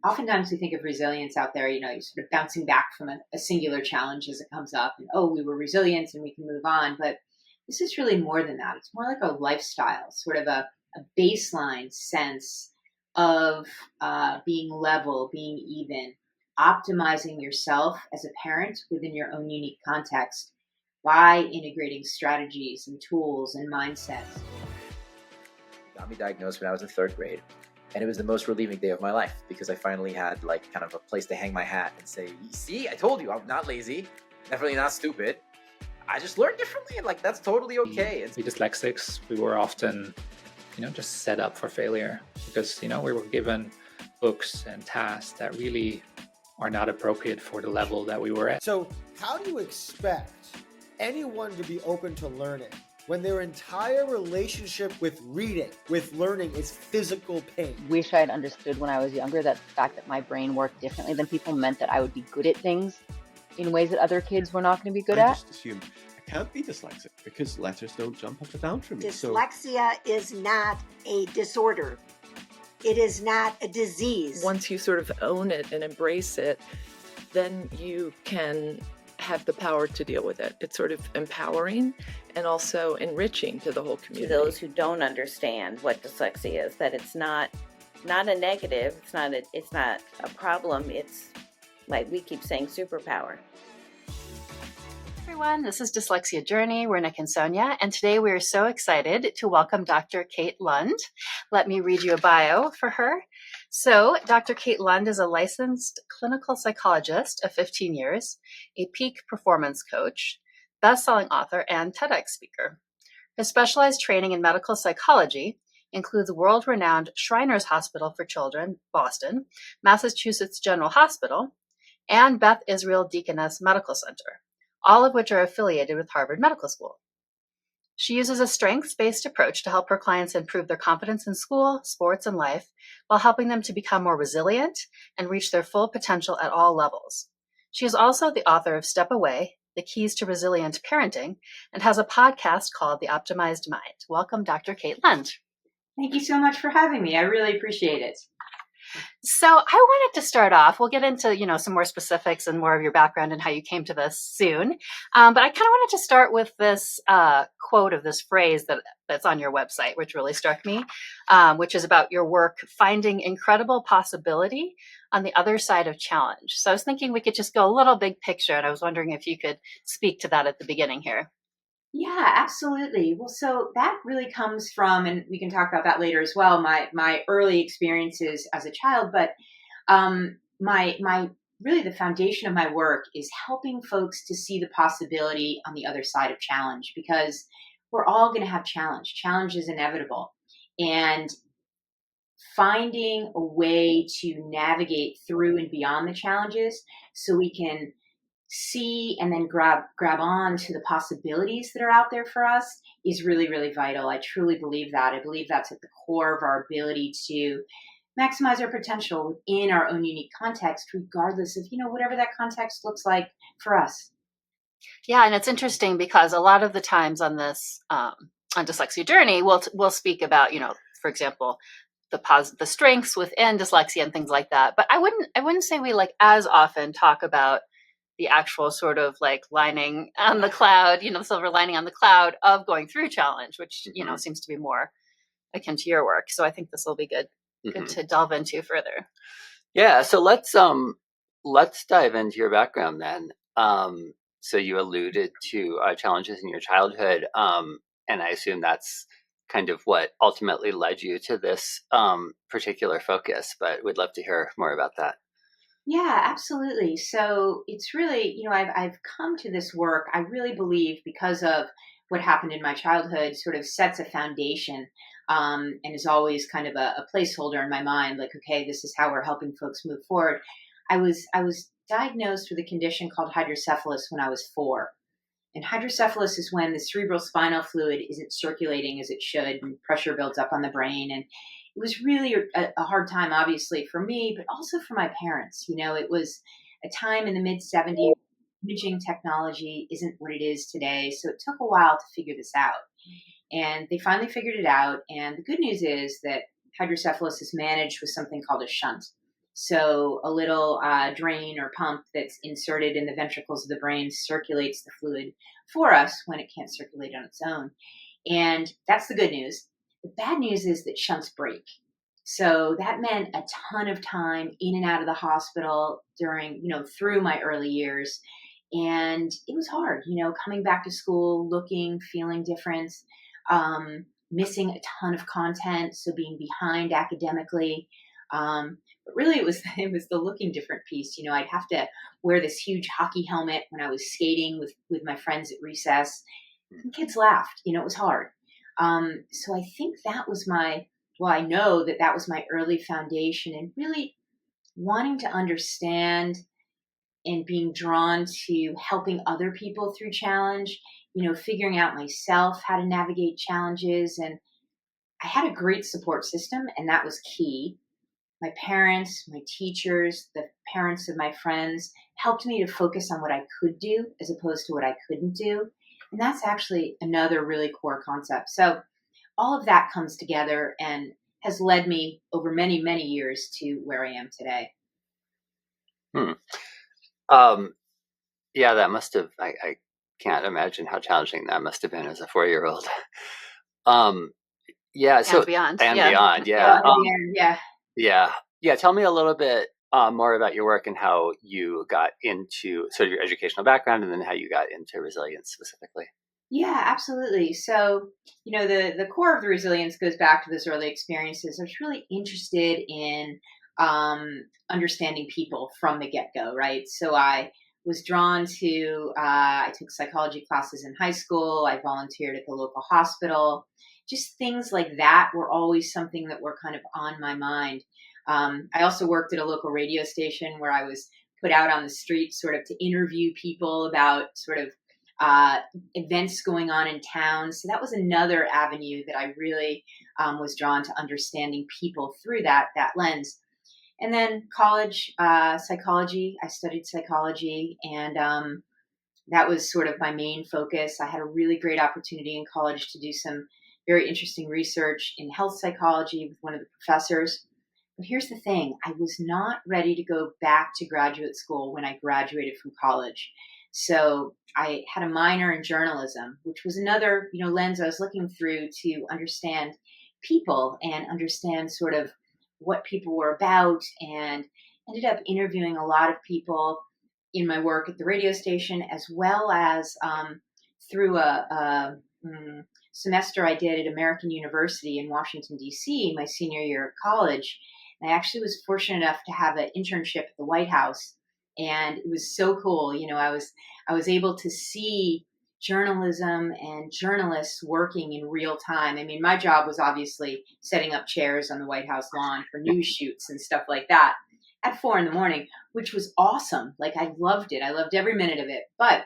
oftentimes we think of resilience out there, you're sort of bouncing back from a singular challenge as it comes up and, oh, we were resilient and we can move on. But this is really more than that. It's more like a lifestyle, sort of a baseline sense of being level, being even, optimizing yourself as a parent within your own unique context by integrating strategies and tools and mindsets. Got me diagnosed when I was in third grade. And it was the most relieving day of my life because I finally had like kind of a place to hang my hat and say, see, I told you I'm not lazy, definitely not stupid. I just learned differently and like, that's totally okay. We dyslexics, we were often, just set up for failure because, we were given books and tasks that really are not appropriate for the level that we were at. So how do you expect anyone to be open to learning when their entire relationship with reading, with learning, is physical pain? Wish I had understood when I was younger that the fact that my brain worked differently than people meant that I would be good at things in ways that other kids were not going to be good at. I just assumed I can't be dyslexic because letters don't jump up and down for me. Dyslexia is not a disorder. It is not a disease. Once you sort of own it and embrace it, then you can have the power to deal with it. It's sort of empowering and also enriching to the whole community. To those who don't understand what dyslexia is, that it's not a negative, it's not a problem, it's like we keep saying superpower. Everyone, this is Dyslexia Journey. We're Nick and Sonia, and today we are so excited to welcome Dr. Kate Lund. Let me read you a bio for her. So, Dr. Kate Lund is a licensed clinical psychologist of 15 years, a peak performance coach, best-selling author, and TEDx speaker. Her specialized training in medical psychology includes world-renowned Shriners Hospital for Children, Boston, Massachusetts General Hospital, and Beth Israel Deaconess Medical Center, all of which are affiliated with Harvard Medical School. She uses a strengths-based approach to help her clients improve their confidence in school, sports, and life, while helping them to become more resilient and reach their full potential at all levels. She is also the author of Step Away, The Keys to Resilient Parenting, and has a podcast called The Optimized Mind. Welcome, Dr. Kate Lund. Thank you so much for having me. I really appreciate it. So I wanted to start off, we'll get into, some more specifics and more of your background and how you came to this soon. But I kind of wanted to start with this quote of this phrase that's on your website, which really struck me, which is about your work finding incredible possibility on the other side of challenge. So I was thinking we could just go a little big picture, and I was wondering if you could speak to that at the beginning here. Yeah, absolutely. Well, so that really comes from, and we can talk about that later as well, my early experiences as a child. But my really the foundation of my work is helping folks to see the possibility on the other side of challenge, because we're all going to have challenge. Challenge is inevitable, and finding a way to navigate through and beyond the challenges so we can see and then grab on to the possibilities that are out there for us is really, really vital. I truly believe that. I believe that's at the core of our ability to maximize our potential within our own unique context, regardless of, whatever that context looks like for us. Yeah, and it's interesting because a lot of the times on this, on Dyslexia Journey, we'll speak about, for example, the strengths within dyslexia and things like that. But I wouldn't say we as often talk about the actual sort of lining on the cloud, the silver lining on the cloud of going through challenge, which, seems to be more akin to your work. So I think this will be good to delve into further. Yeah. So let's dive into your background then. So you alluded to challenges in your childhood. And I assume that's kind of what ultimately led you to this particular focus, but we'd love to hear more about that. Yeah, absolutely. So it's really, I've come to this work, I really believe, because of what happened in my childhood, sort of sets a foundation and is always kind of a placeholder in my mind, okay, this is how we're helping folks move forward. I was diagnosed with a condition called hydrocephalus when I was 4. And hydrocephalus is when the cerebral spinal fluid isn't circulating as it should and pressure builds up on the brain. And it was really a hard time, obviously, for me, but also for my parents. It was a time in the mid-70s. Imaging technology isn't what it is today. So it took a while to figure this out. And they finally figured it out. And the good news is that hydrocephalus is managed with something called a shunt. So a little drain or pump that's inserted in the ventricles of the brain circulates the fluid for us when it can't circulate on its own. And that's the good news. The bad news is that shunts break. So that meant a ton of time in and out of the hospital during, through my early years. And it was hard, coming back to school, looking, feeling different, missing a ton of content. So being behind academically. But really it was the looking different piece. I'd have to wear this huge hockey helmet when I was skating with my friends at recess. And kids laughed, it was hard. So I think that was I know that was my early foundation, and really wanting to understand and being drawn to helping other people through challenge, figuring out myself how to navigate challenges. And I had a great support system, and that was key. My parents, my teachers, the parents of my friends helped me to focus on what I could do as opposed to what I couldn't do. And that's actually another really core concept. So all of that comes together and has led me over many, many years to where I am today. Yeah, that must have, I can't imagine how challenging that must have been as a 4-year-old. Yeah. So, and beyond. And yeah. beyond. Yeah. Yeah. Yeah. Tell me a little bit more about your work and how you got into sort of your educational background, and then how you got into resilience specifically. Yeah, absolutely. So, the core of the resilience goes back to those early experiences. I was really interested in understanding people from the get-go, right? So I was drawn to, I took psychology classes in high school. I volunteered at the local hospital. Just things like that were always something that were kind of on my mind. I also worked at a local radio station where I was put out on the street sort of to interview people about sort of events going on in town. So that was another avenue that I really was drawn to understanding people through that lens. And then college, psychology, I studied psychology, and that was sort of my main focus. I had a really great opportunity in college to do some very interesting research in health psychology with one of the professors. But here's the thing, I was not ready to go back to graduate school when I graduated from college. So I had a minor in journalism, which was another, lens I was looking through to understand people and understand sort of what people were about, and ended up interviewing a lot of people in my work at the radio station, as well as through a semester I did at American University in Washington, D.C., my senior year of college. And I actually was fortunate enough to have an internship at the White House. And it was so cool. I was able to see journalism and journalists working in real time. I mean, my job was obviously setting up chairs on the White House lawn for news shoots and stuff like that at 4 a.m, which was awesome. Like, I loved it. I loved every minute of it. But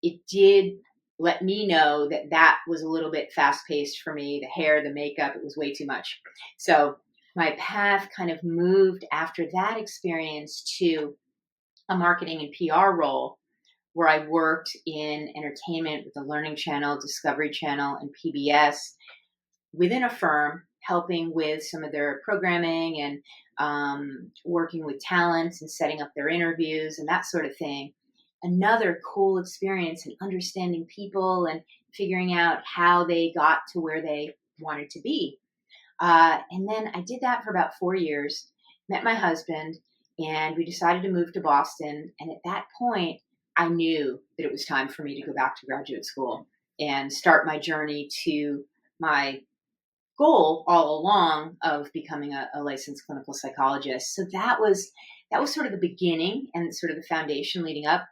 it did let me know that was a little bit fast paced for me. The hair, the makeup, it was way too much. So my path kind of moved after that experience to a marketing and PR role, where I worked in entertainment with the Learning Channel, Discovery Channel, and PBS within a firm, helping with some of their programming and working with talent and setting up their interviews and that sort of thing. Another cool experience in understanding people and figuring out how they got to where they wanted to be. And then I did that for about 4 years, met my husband, and we decided to move to Boston. And at that point, I knew that it was time for me to go back to graduate school and start my journey to my goal all along of becoming a licensed clinical psychologist. So that was sort of the beginning and sort of the foundation leading up.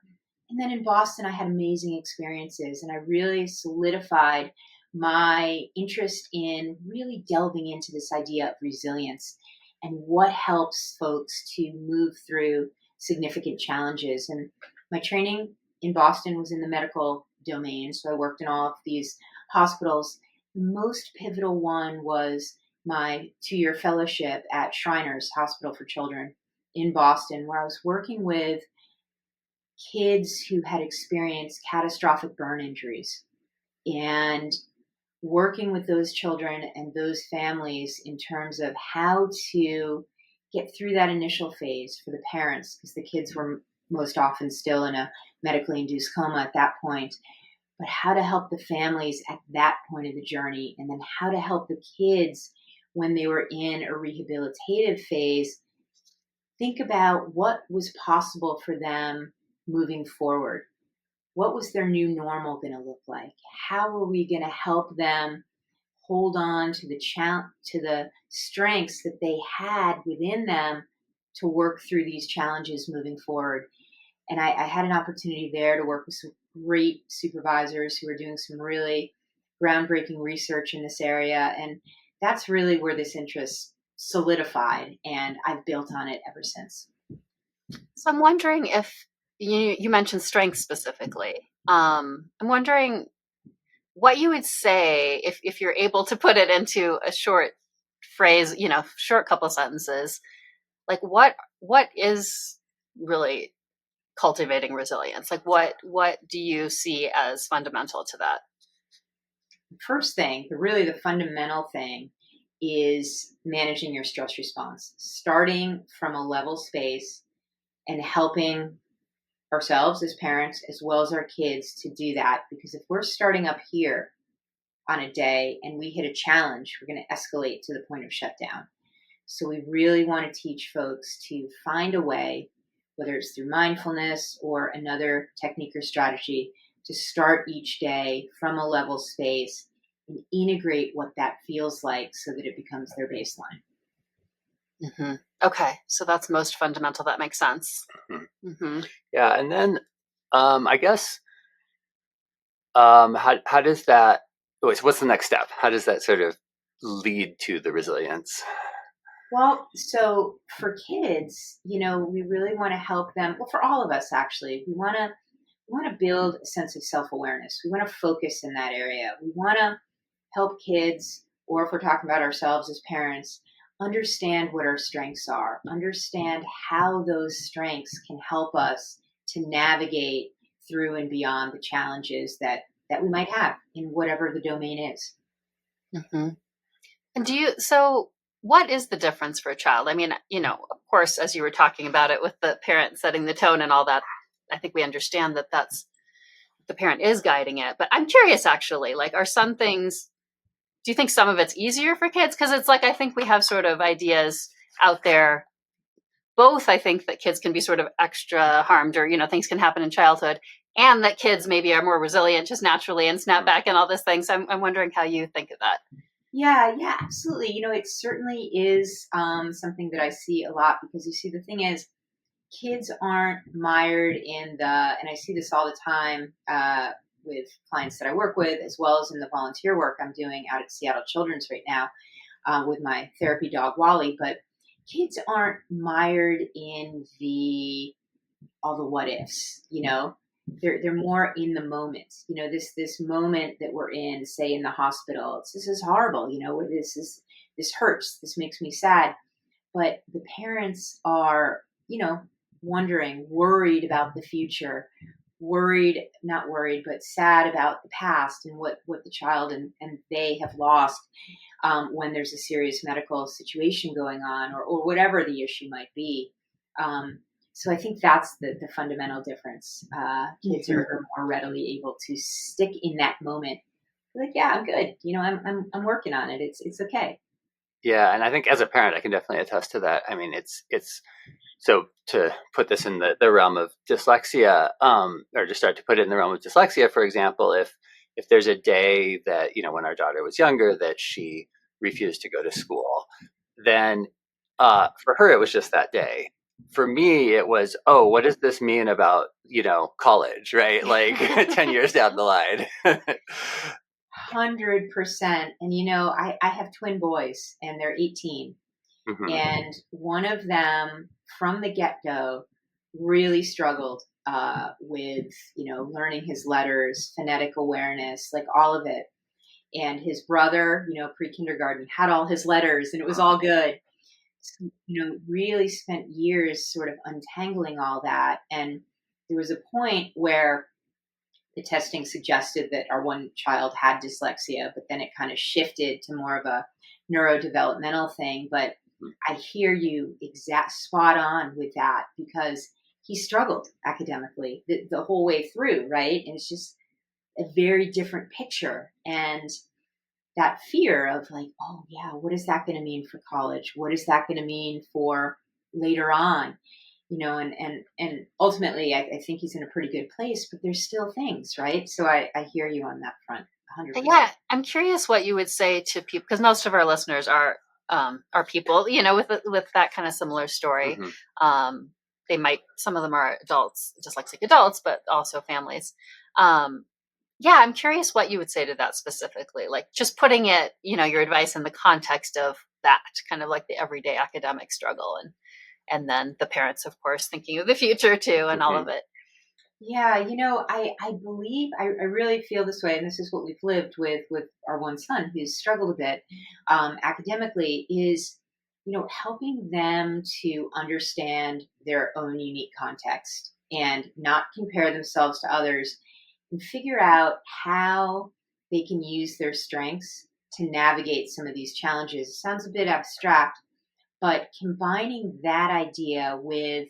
And then in Boston, I had amazing experiences, and I really solidified my interest in really delving into this idea of resilience and what helps folks to move through significant challenges. And my training in Boston was in the medical domain, so I worked in all of these hospitals. The most pivotal one was my 2-year fellowship at Shriners Hospital for Children in Boston, where I was working with kids who had experienced catastrophic burn injuries, and working with those children and those families in terms of how to get through that initial phase for the parents, because the kids were most often still in a medically induced coma at that point, but how to help the families at that point of the journey, and then how to help the kids when they were in a rehabilitative phase think about what was possible for them moving forward. What was their new normal going to look like? How are we going to help them hold on to the strengths that they had within them to work through these challenges moving forward? And I had an opportunity there to work with some great supervisors who were doing some really groundbreaking research in this area. And that's really where this interest solidified, and I've built on it ever since. So I'm wondering if you mentioned strengths specifically. I'm wondering what you would say if you're able to put it into a short phrase, short couple sentences, like what is really cultivating resilience? Like what do you see as fundamental to that? First thing, really the fundamental thing, is managing your stress response, starting from a level space and helping ourselves as parents as well as our kids to do that. Because if we're starting up here on a day and we hit a challenge, we're going to escalate to the point of shutdown. So we really want to teach folks to find a way, whether it's through mindfulness or another technique or strategy, to start each day from a level space and integrate what that feels like so that it becomes their baseline. Mm-hmm. Okay, so that's most fundamental. That makes sense. Mm-hmm. Mm-hmm. Yeah, and then I guess how does that? So what's the next step? How does that sort of lead to the resilience? Well, so for kids, we really want to help them. Well, for all of us, actually, we want to build a sense of self-awareness. We want to focus in that area. We want to help kids, or if we're talking about ourselves as parents, understand what our strengths are, understand how those strengths can help us to navigate through and beyond the challenges that we might have in whatever the domain is. Mm-hmm. And so what is the difference for a child? I mean, of course, as you were talking about it with the parent setting the tone and all that, I think we understand that that's the parent is guiding it. But I'm curious, actually, like, are some things, do you think some of it's easier for kids? Because it's like, I think we have sort of ideas out there, both I think that kids can be sort of extra harmed, or, things can happen in childhood, and that kids maybe are more resilient just naturally and snap back and all these things. I'm wondering how you think of that. Yeah, absolutely. It certainly is something that I see a lot, because you see, the thing is, kids aren't mired in and I see this all the time with clients that I work with, as well as in the volunteer work I'm doing out at Seattle Children's right now with my therapy dog, Wally. But kids aren't mired in all the what ifs, They're more in the moment. This moment that we're in, say in the hospital, this is horrible. This hurts. This makes me sad. But the parents are, wondering, worried about the future, not worried, but sad about the past and what the child and they have lost when there's a serious medical situation going on, or whatever the issue might be. So I think that's the fundamental difference. Kids are more readily able to stick in that moment. They're like, yeah, I'm good. I'm working on it. It's okay. Yeah, and I think as a parent, I can definitely attest to that. I mean, it's so to put this in the realm of dyslexia, or to start to put it in the realm of dyslexia, for example, if there's a day that, when our daughter was younger, that she refused to go to school, then for her, it was just that day. For me, it was, oh, what does this mean about, college, right? Like 10 years down the line. 100%. And, I have twin boys, and they're 18. Mm-hmm. And one of them, from the get-go, really struggled with, learning his letters, phonetic awareness, like all of it. And his brother, pre-kindergarten, had all his letters, and it was all good. So, really spent years sort of untangling all that. And there was a point where the testing suggested that our one child had dyslexia, but then it kind of shifted to more of a neurodevelopmental thing. But I hear you spot on with that, because he struggled academically the whole way through, right? And it's just a very different picture. And that fear of like, oh yeah, what is that going to mean for college? What is that going to mean for later on? And ultimately I think he's in a pretty good place, but there's still things, right? So I hear you on that front 100%. Yeah, I'm curious what you would say to people, because most of our listeners are people, with that kind of similar story. Some of them are adults, dyslexic adults, but also families. Yeah, I'm curious what you would say to that specifically, like just putting it, your advice in the context of that kind of like the everyday academic struggle, and then the parents, of course, thinking of the future too, and all of it. Yeah, I believe, I really feel this way, and this is what we've lived with our one son who's struggled a bit academically, is, helping them to understand their own unique context and not compare themselves to others, and figure out how they can use their strengths to navigate some of these challenges. It sounds a bit abstract, but combining that idea with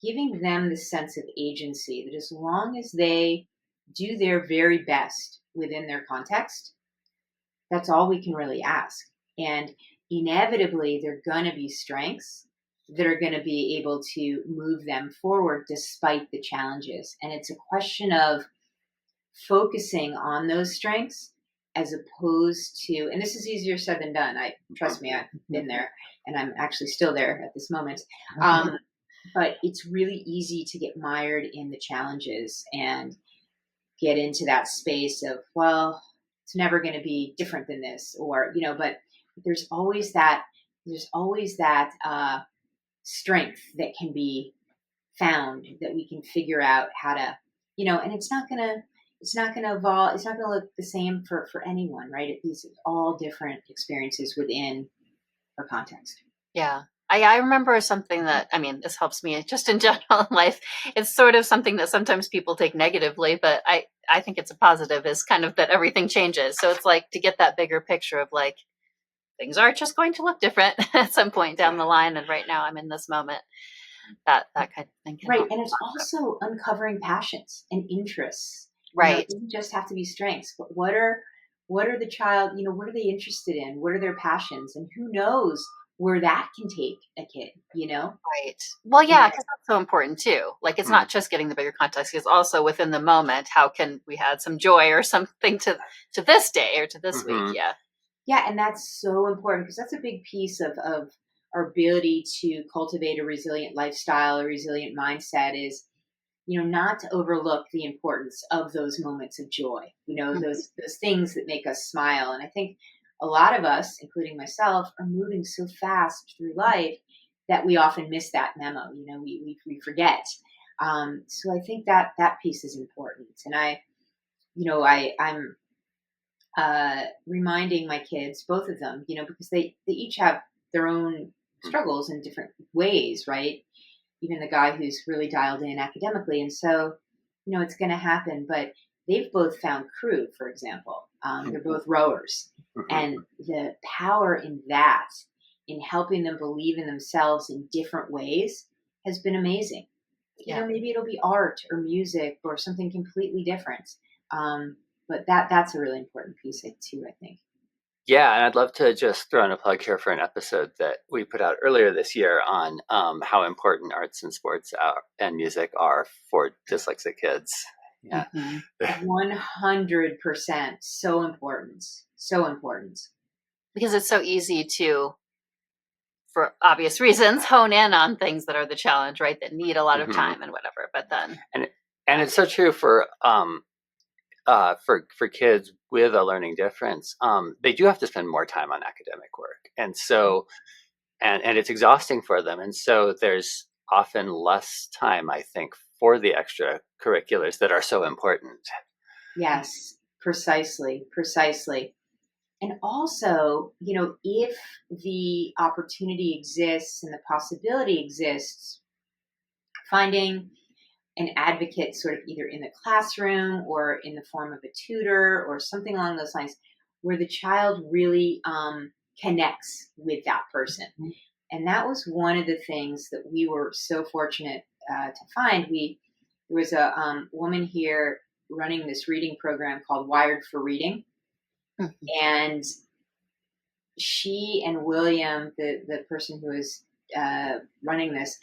giving them the sense of agency, that as long as they do their very best within their context, that's all we can really ask. And inevitably, there are going to be strengths that are going to be able to move them forward despite the challenges. And it's a question of focusing on those strengths as opposed to, and this is easier said than done. Trust me, I've been there, and I'm actually still there at this moment. But it's really easy to get mired in the challenges and get into that space of, well, it's never going to be different than this, or, but there's always that strength that can be found, that we can figure out how to, and it's not going to evolve. It's not going to look the same for anyone, right? These are all different experiences within our context. Yeah. I remember something that, this helps me just in general in life. It's sort of something that sometimes people take negatively, but I think it's a positive, is kind of that everything changes. So it's like to get that bigger picture of like, things are just going to look different at some point down the line. And right now I'm in this moment, that kind of thing. Right. And it's also uncovering passions and interests. Right. It doesn't just have to be strengths, but what are the child, what are they interested in? What are their passions? And who knows where that can take a kid, Right. Well, yeah, because that's so important too. Like, it's not just getting the bigger context, it's also within the moment, how can we add some joy or something to this day or to this week? Yeah. Yeah. And that's so important, because that's a big piece of our ability to cultivate a resilient lifestyle, a resilient mindset, is, not to overlook the importance of those moments of joy, those things that make us smile. And I think a lot of us, including myself, are moving so fast through life that we often miss that memo. We forget. So I think that piece is important. And I'm reminding my kids, both of them, because they each have their own struggles in different ways, right? Even the guy who's really dialed in academically. And so, it's going to happen, but they've both found crew, for example. They're both rowers. And the power in that, in helping them believe in themselves in different ways, has been amazing. Yeah. Maybe it'll be art or music or something completely different. But that's a really important piece too, I think. Yeah, and I'd love to just throw in a plug here for an episode that we put out earlier this year on how important arts and sports and music are for dyslexic kids. Yeah, 100%. So important. So important. Because it's so easy to, for obvious reasons, hone in on things that are the challenge, right? That need a lot of time and whatever. But then, and it's so true for kids with a learning difference. They do have to spend more time on academic work, and so and it's exhausting for them. And so there's often less time, I think, for the extracurriculars that are so important. Yes, precisely. And also, if the opportunity exists and the possibility exists, finding an advocate sort of either in the classroom or in the form of a tutor or something along those lines, where the child really connects with that person. And that was one of the things that we were so fortunate to find. There was a woman here running this reading program called Wired for Reading. And she and William, the person who was running this,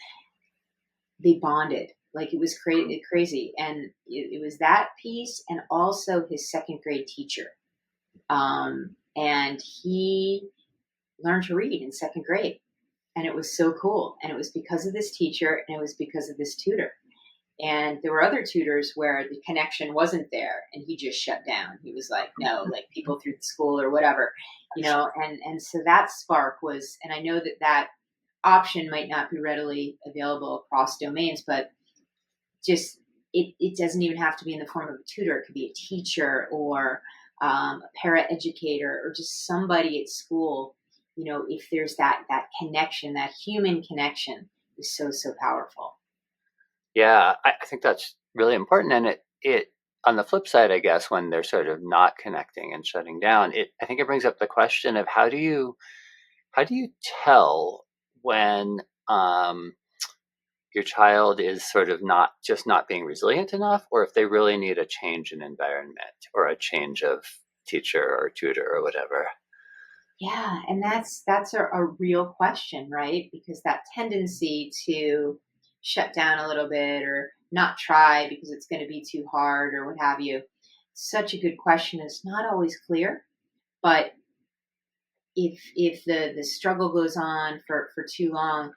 they bonded. Like, it was crazy. And it was that piece, and also his second grade teacher. And he learned to read in second grade. And it was so cool. And it was because of this teacher, and it was because of this tutor. And there were other tutors where the connection wasn't there, and he just shut down. He was like, no, like people through the school or whatever, and so that spark was, and I know that option might not be readily available across domains, but just, it doesn't even have to be in the form of a tutor. It could be a teacher or a para-educator, or just somebody at school. If there's that connection, that human connection is so powerful. Yeah, I think that's really important. And it on the flip side, I guess, when they're sort of not connecting and shutting down, I think it brings up the question of how do you tell when your child is sort of not being resilient enough, or if they really need a change in environment or a change of teacher or tutor or whatever. Yeah, and that's a real question, right? Because that tendency to shut down a little bit or not try because it's going to be too hard or what have you. Such a good question. It's not always clear, but if the struggle goes on for too long,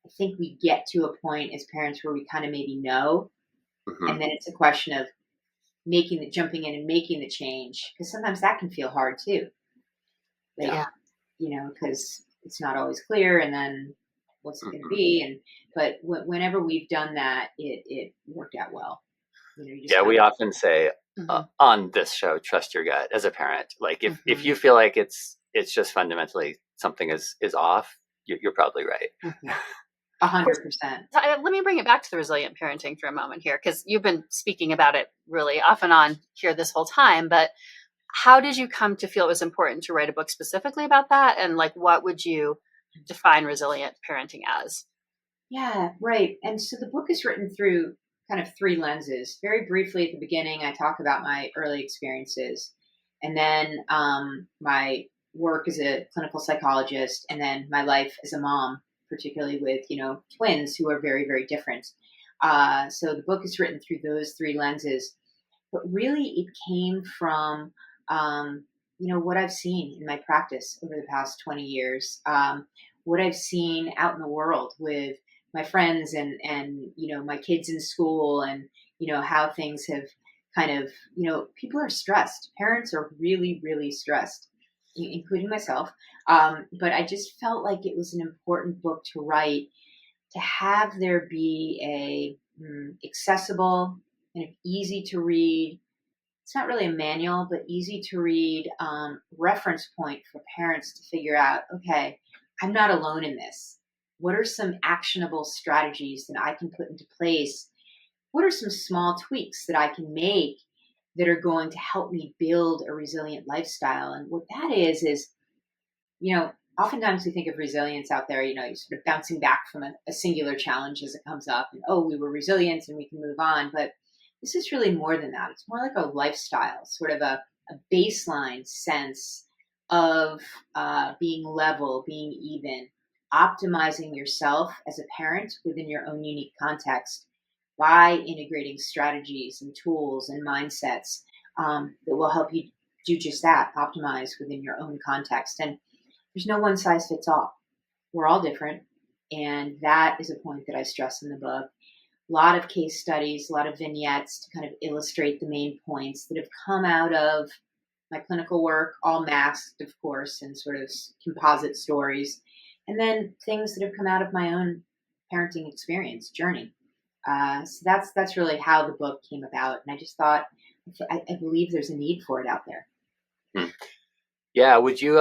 I think we get to a point as parents where we kind of maybe know, and then it's a question of jumping in and making the change, because sometimes that can feel hard too. Like, because it's not always clear, and then what's it going to be? But whenever we've done that, it worked out well. We often say on this show, trust your gut as a parent. Like if you feel like it's just fundamentally something is off, you're probably right. 100%. Let me bring it back to the resilient parenting for a moment here, because you've been speaking about it really off and on here this whole time. But how did you come to feel it was important to write a book specifically about that? And like, what would you define resilient parenting as? Yeah, right. And so the book is written through kind of three lenses. Very briefly at the beginning, I talk about my early experiences, and then my work as a clinical psychologist, and then my life as a mom, particularly with, twins who are very, very different. So the book is written through those three lenses, but really it came from, what I've seen in my practice over the past 20 years, what I've seen out in the world with my friends and my kids in school, and, how things have kind of, people are stressed. Parents are really, really stressed, including myself. But I just felt like it was an important book to write, to have there be a accessible and easy to read. It's not really a manual, but easy to read reference point for parents to figure out, okay, I'm not alone in this. What are some actionable strategies that I can put into place? What are some small tweaks that I can make that are going to help me build a resilient lifestyle? And what that is, oftentimes we think of resilience out there, you're sort of bouncing back from a singular challenge as it comes up, and, we were resilient and we can move on. But this is really more than that. It's more like a lifestyle, sort of a baseline sense of being level, being even, optimizing yourself as a parent within your own unique context by integrating strategies and tools and mindsets that will help you do just that, optimize within your own context. And there's no one size fits all. We're all different. And that is a point that I stress in the book. A lot of case studies, a lot of vignettes to kind of illustrate the main points that have come out of my clinical work, all masked, of course, and sort of composite stories. And then things that have come out of my own parenting experience, journey. So that's really how the book came about. And I just thought, I believe there's a need for it out there. Yeah. Would you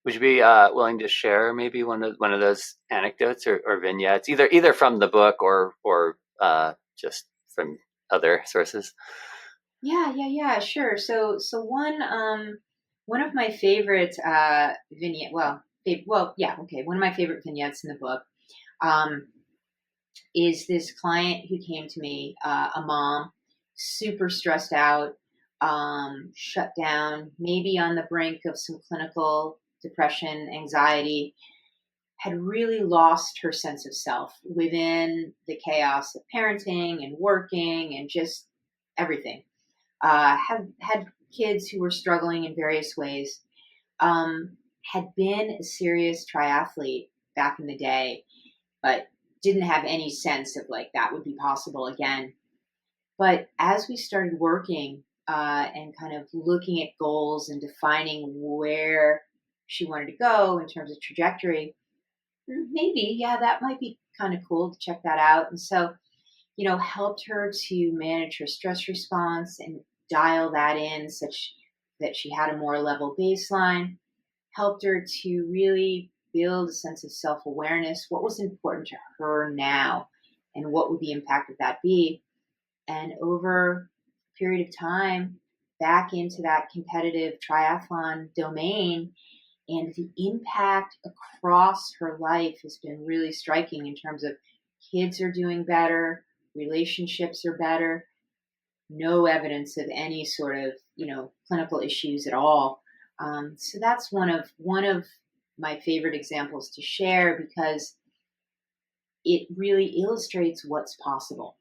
be willing to share maybe one of those anecdotes or vignettes, either from the book or just from other sources? Yeah, sure. So one of my favorite one of my favorite vignettes in the book um, is this client who came to me, a mom, super stressed out, shut down, maybe on the brink of some clinical depression, anxiety, had really lost her sense of self within the chaos of parenting and working and just everything. Have had kids who were struggling in various ways. Had been a serious triathlete back in the day, but didn't have any sense of like that would be possible again. But as we started working and kind of looking at goals and defining where she wanted to go in terms of trajectory, maybe, yeah, that might be kind of cool to check that out. And so, helped her to manage her stress response and dial that in such that she had a more level baseline, helped her to really build a sense of self-awareness, what was important to her now, and what would the impact of that be. And over a period of time, back into that competitive triathlon domain, and the impact across her life has been really striking in terms of kids are doing better, relationships are better, no evidence of any sort of, clinical issues at all. So that's one of my favorite examples to share because it really illustrates what's possible.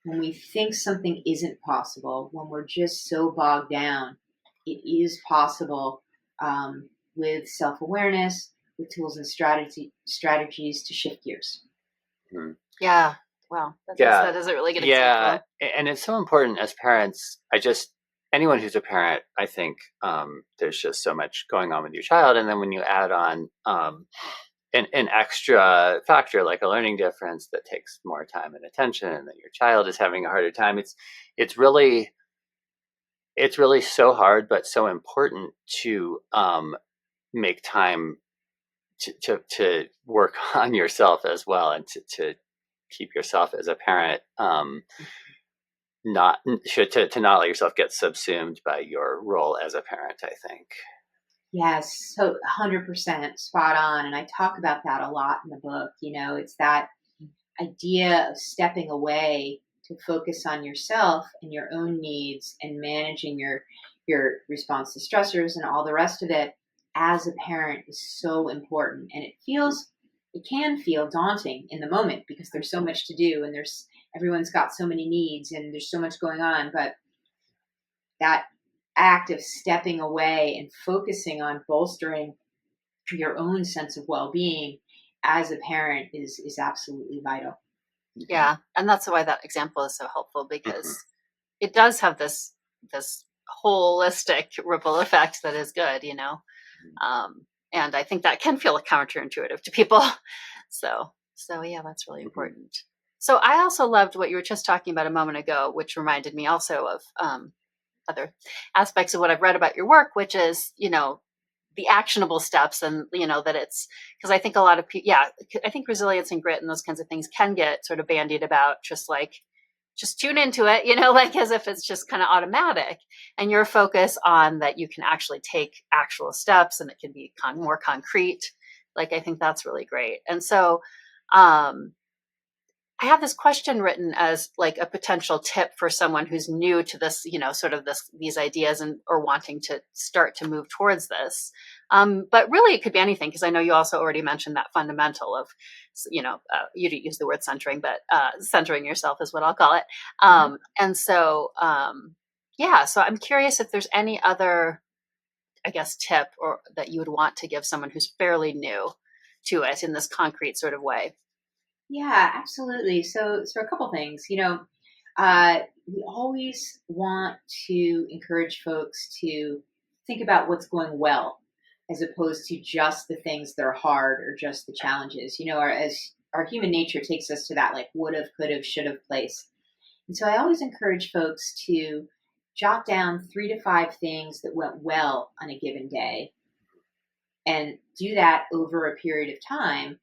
When we think something isn't possible, when we're just so bogged down, it is possible with self-awareness, with tools and strategies to shift gears. Hmm. Yeah. Wow. That is a really good example. Yeah. And it's so important as parents. Anyone who's a parent, I think there's just so much going on with your child. And then when you add on an extra factor like a learning difference that takes more time and attention, and that your child is having a harder time, it's really so hard, but so important to make time to work on yourself as well, and to keep yourself as a parent not let yourself get subsumed by your role as a parent, I think. Yes, so 100% spot on. And I talk about that a lot in the book. It's that idea of stepping away to focus on yourself and your own needs and managing your response to stressors and all the rest of it as a parent is so important. And it can feel daunting in the moment because there's so much to do and everyone's got so many needs and there's so much going on. But that act of stepping away and focusing on bolstering your own sense of well-being as a parent is absolutely vital. Yeah. And that's why that example is so helpful, because it does have this holistic ripple effect that is good, and I think that can feel counterintuitive to people. So yeah, that's really important. So I also loved what you were just talking about a moment ago, which reminded me also of other aspects of what I've read about your work, which is, the actionable steps, and, that it's, because I think a lot of people, I think resilience and grit and those kinds of things can get sort of bandied about, just tune into it, like as if it's just kind of automatic, and your focus on that you can actually take actual steps and it can be more concrete. Like, I think that's really great. And so, I have this question written as like a potential tip for someone who's new to this, sort of these ideas or wanting to start to move towards this. But really it could be anything, because I know you also already mentioned that fundamental of, you didn't use the word centering, but centering yourself is what I'll call it. And so, so I'm curious if there's any other, I guess, tip or that you would want to give someone who's fairly new to it in this concrete sort of way. Yeah, absolutely. So a couple things, we always want to encourage folks to think about what's going well, as opposed to just the things that are hard or just the challenges, as our human nature takes us to that, like would have, could have, should have place. And so I always encourage folks to jot down 3 to 5 things that went well on a given day and do that over a period of time,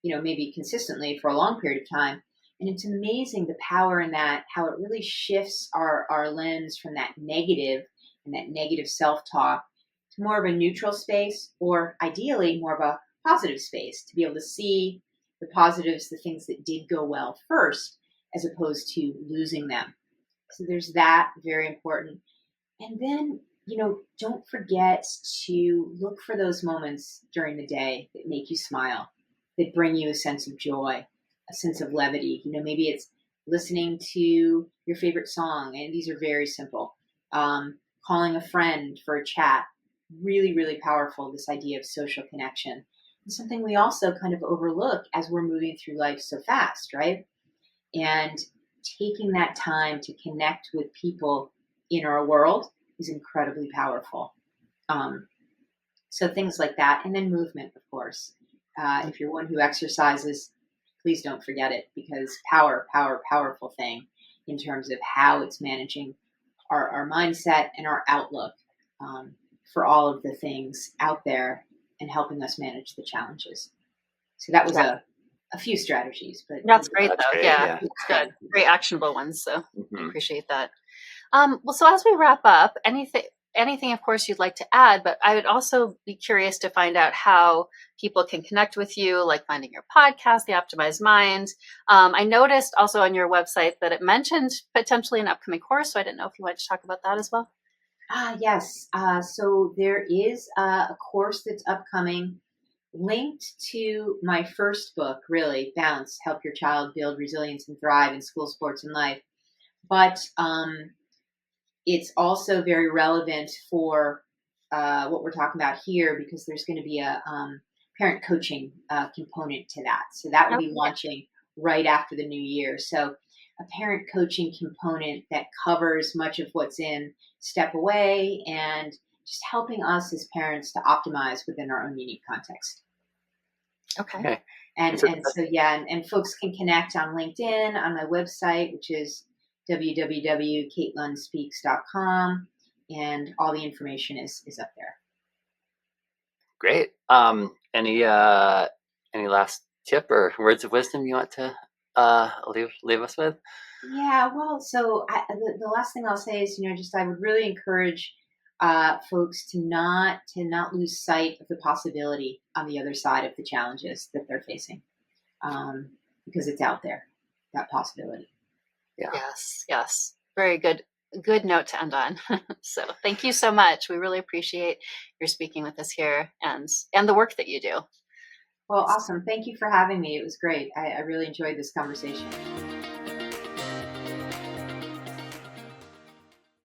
maybe consistently for a long period of time. And it's amazing the power in that, how it really shifts our lens from that negative and that negative self-talk to more of a neutral space, or ideally more of a positive space, to be able to see the positives, the things that did go well first, as opposed to losing them. So there's that, very important. And then, don't forget to look for those moments during the day that make you smile, that bring you a sense of joy, a sense of levity. Maybe it's listening to your favorite song, and these are very simple. Calling a friend for a chat, really, really powerful, this idea of social connection. And something we also kind of overlook as we're moving through life so fast, right? And taking that time to connect with people in our world is incredibly powerful. So things like that. And then movement, of course. If you're one who exercises, please don't forget it, because powerful thing in terms of how it's managing our mindset and our outlook for all of the things out there and helping us manage the challenges. So that was a few strategies, but that's great though. great, Yeah, it's good. Very actionable ones. So I appreciate that. Well, so as we wrap up, anything, of course, you'd like to add, but I would also be curious to find out how people can connect with you, like finding your podcast, The Optimized Mind. I noticed also on your website that it mentioned potentially an upcoming course, so I didn't know if you wanted to talk about that as well. Yes. So there is a course that's upcoming, linked to my first book, really, Bounce, Help Your Child Build Resilience and Thrive in School, Sports, and Life. But it's also very relevant for what we're talking about here, because there's going to be a parent coaching component to that. So that will be launching right after the new year. So a parent coaching component that covers much of what's in Step Away and just helping us as parents to optimize within our own unique context. Okay. And folks can connect on LinkedIn, on my website, which is www.katelundspeaks.com, and all the information is up there. Great. Any last tip or words of wisdom you want to leave us with? Yeah, well, so the last thing I'll say is, I would really encourage folks to not lose sight of the possibility on the other side of the challenges that they're facing, because it's out there, that possibility. Yeah. Yes. Very good note to end on. So thank you so much. We really appreciate your speaking with us here and the work that you do. Well, awesome. Thank you for having me. It was great. I really enjoyed this conversation.